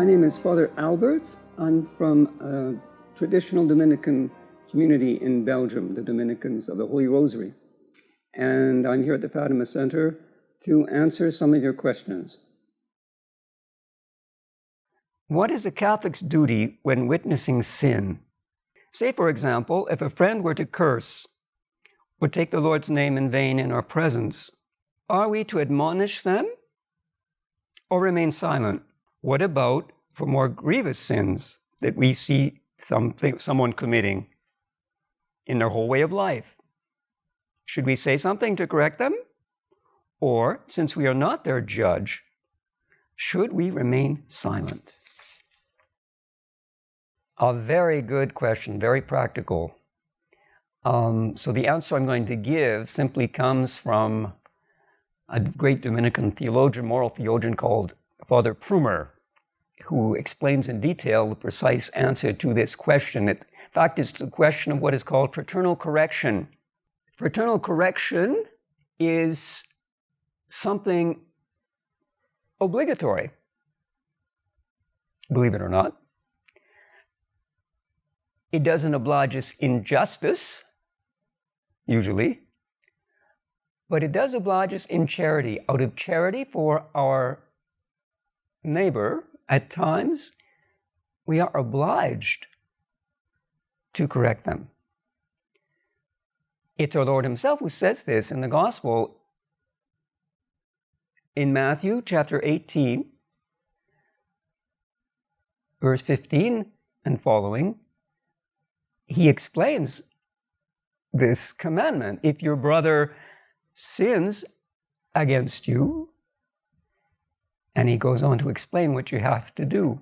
My name is Father Albert. I'm from a traditional Dominican community in Belgium, the Dominicans of the Holy Rosary. And I'm here at the Fatima Center to answer some of your questions. What is a Catholic's duty when witnessing sin? Say, for example, if a friend were to curse or take the Lord's name in vain in our presence, are we to admonish them or remain silent? What about for more grievous sins that we see someone committing in their whole way of life? Should we say something to correct them? Or, since we are not their judge, should we remain silent? A very good question, very practical. So the answer I'm going to give simply comes from a great Dominican theologian, moral theologian called Father Prumer, who explains in detail the precise answer to this question. In fact, it's the question of what is called fraternal correction. Fraternal correction is something obligatory, believe it or not. It doesn't oblige us in justice, usually, but it does oblige us in charity. Out of charity for our neighbor, at times, we are obliged to correct them. It's our Lord himself who says this in the Gospel. In Matthew chapter 18, verse 15 and following, he explains this commandment. If your brother sins against you, and he goes on to explain what you have to do.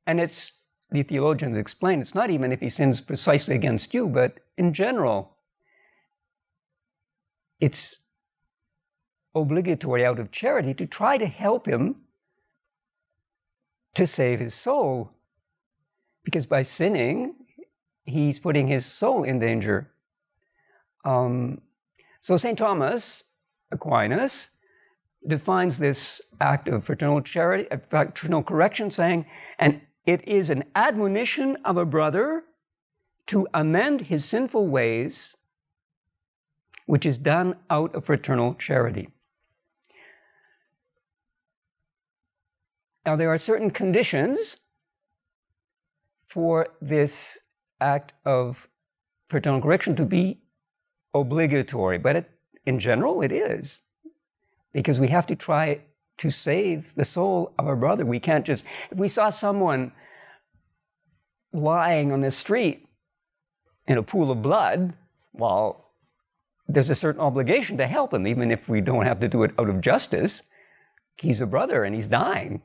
And it's, the theologians explain, it's not even if he sins precisely against you, but in general, it's obligatory out of charity to try to help him to save his soul. Because by sinning, he's putting his soul in danger. So St. Thomas Aquinas defines this act of fraternal charity, fraternal correction, saying, and it is an admonition of a brother to amend his sinful ways, which is done out of fraternal charity. Now, there are certain conditions for this act of fraternal correction to be obligatory, but in general, it is. Because we have to try to save the soul of our brother. We can't just, if we saw someone lying on the street in a pool of blood, well, there's a certain obligation to help him, even if we don't have to do it out of justice. He's a brother and he's dying.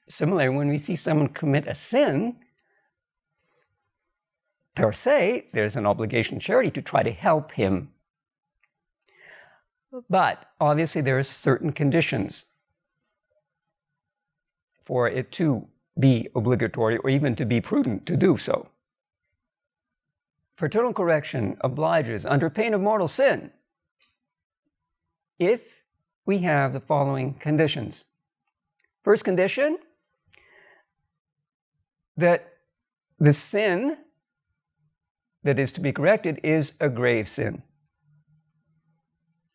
Similarly, when we see someone commit a sin, per se, there's an obligation of charity to try to help him. But obviously there are certain conditions for it to be obligatory or even to be prudent to do so. Fraternal correction obliges under pain of mortal sin if we have the following conditions. First condition, that the sin that is to be corrected is a grave sin.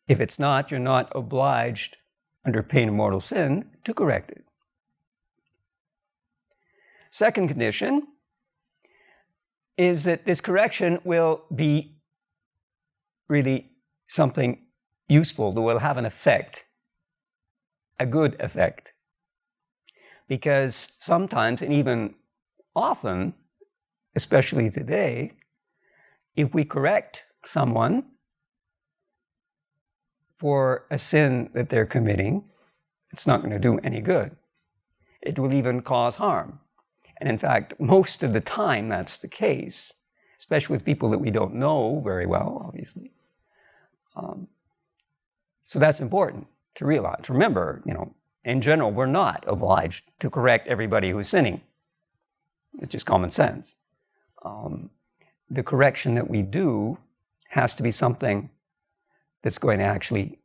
If it's not, you're not obliged, under pain of mortal sin, to correct it. Second condition is that this correction will be really something useful, that will have an effect, a good effect. Because sometimes, and even often, especially today, if we correct someone for a sin that they're committing, it's not going to do any good. It will even cause harm. And in fact, most of the time that's the case, especially with people that we don't know very well, obviously. So that's important to realize. Remember, in general, we're not obliged to correct everybody who's sinning. It's just common sense. The correction that we do has to be something that's going to actually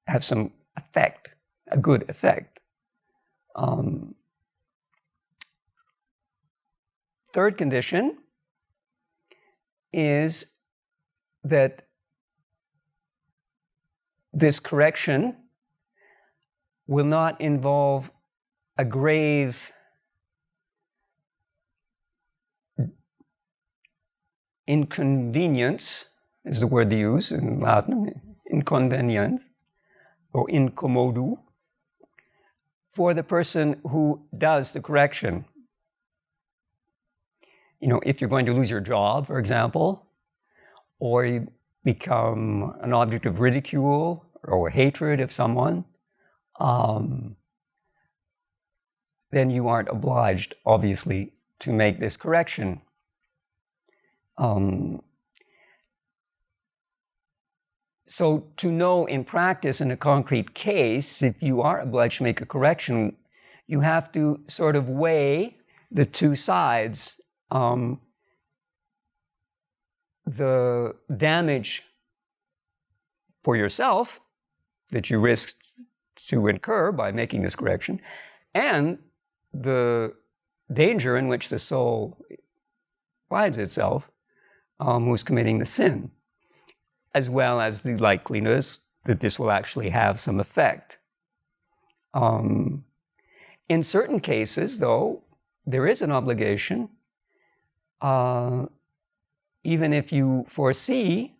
have some effect, a good effect. Third condition is that this correction will not involve a grave inconvenience, is the word they use in Latin, inconvenience, or incommodu, for the person who does the correction. You know, if you're going to lose your job, for example, or you become an object of ridicule or hatred of someone, then you aren't obliged, obviously, to make this correction. So to know in practice, in a concrete case, if you are obliged to make a correction, you have to sort of weigh the two sides. The damage for yourself that you risk to incur by making this correction, and the danger in which the soul finds itself who's committing the sin, as well as the likeliness that this will actually have some effect. In certain cases, though, there is an obligation, even if you foresee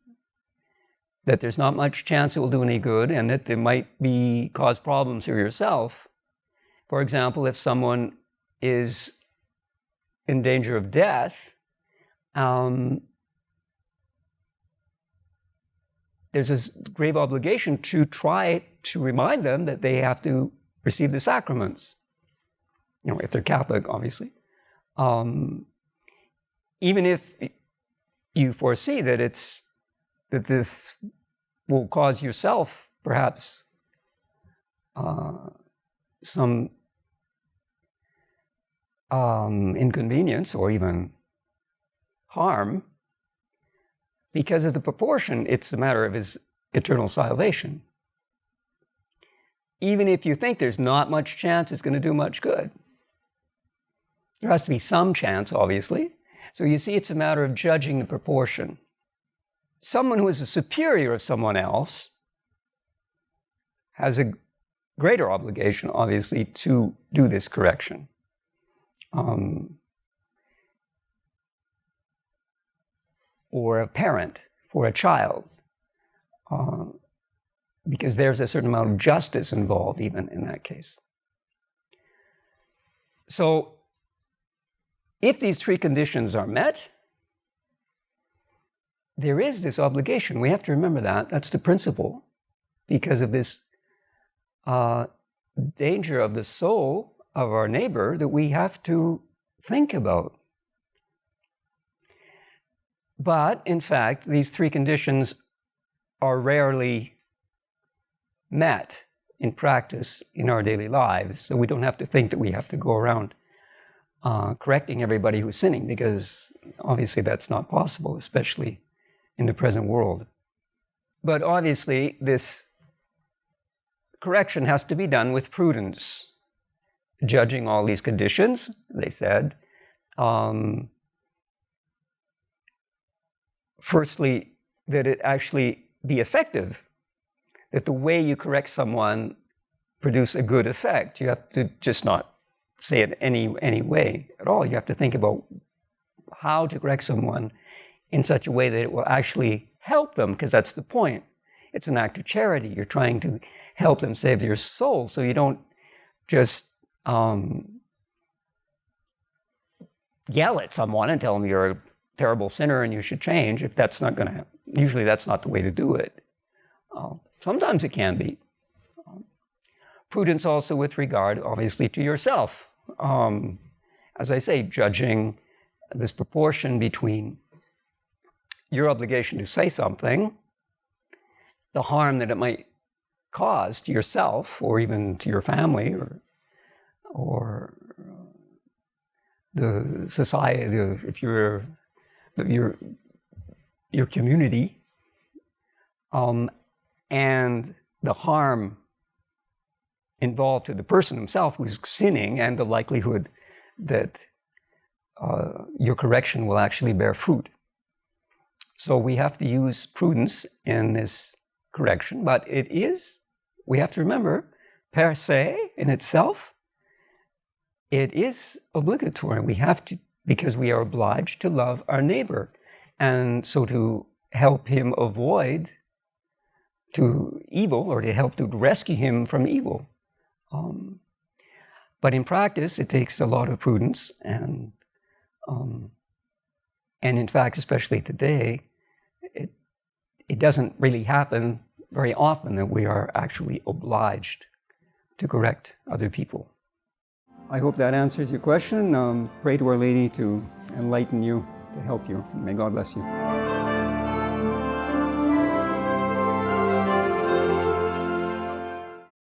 that there's not much chance it will do any good and that there might cause problems for yourself. For example, if someone is in danger of death, there's this grave obligation to try to remind them that they have to receive the sacraments. You know, if they're Catholic, obviously. Even if you foresee that this will cause yourself perhaps some inconvenience or even harm, because of the proportion, it's a matter of his eternal salvation. Even if you think there's not much chance it's going to do much good, there has to be some chance, obviously. So you see, it's a matter of judging the proportion. Someone who is a superior of someone else has a greater obligation, obviously, to do this correction. Or a parent for a child, because there's a certain amount of justice involved even in that case. So if these three conditions are met, there is this obligation. We have to remember that. That's the principle, because of this danger of the soul of our neighbor that we have to think about. But, in fact, these three conditions are rarely met in practice in our daily lives. So we don't have to think that we have to go around correcting everybody who's sinning, because obviously that's not possible, especially in the present world. But obviously this correction has to be done with prudence, judging all these conditions, they said. Firstly, that it actually be effective, that the way you correct someone produce a good effect. You have to just not say it any way at all. You have to think about how to correct someone in such a way that it will actually help them, because that's the point. It's an act of charity. You're trying to help them save their soul, so you don't just yell at someone and tell them you're a terrible sinner and you should change. If that's not going to happen, usually that's not the way to do it. Sometimes it can be. Prudence also with regard, obviously, to yourself. As I say, judging this proportion between your obligation to say something, the harm that it might cause to yourself or even to your family or the society, if you're your community, and the harm involved to the person himself who's sinning and the likelihood that your correction will actually bear fruit. So we have to use prudence in this correction, but we have to remember, per se, in itself, it is obligatory. We have to, because we are obliged to love our neighbor. And so to help him avoid evil, or to help to rescue him from evil. But in practice, it takes a lot of prudence, and in fact, especially today, it doesn't really happen very often that we are actually obliged to correct other people. I hope that answers your question. Pray to Our Lady to enlighten you, to help you. May God bless you.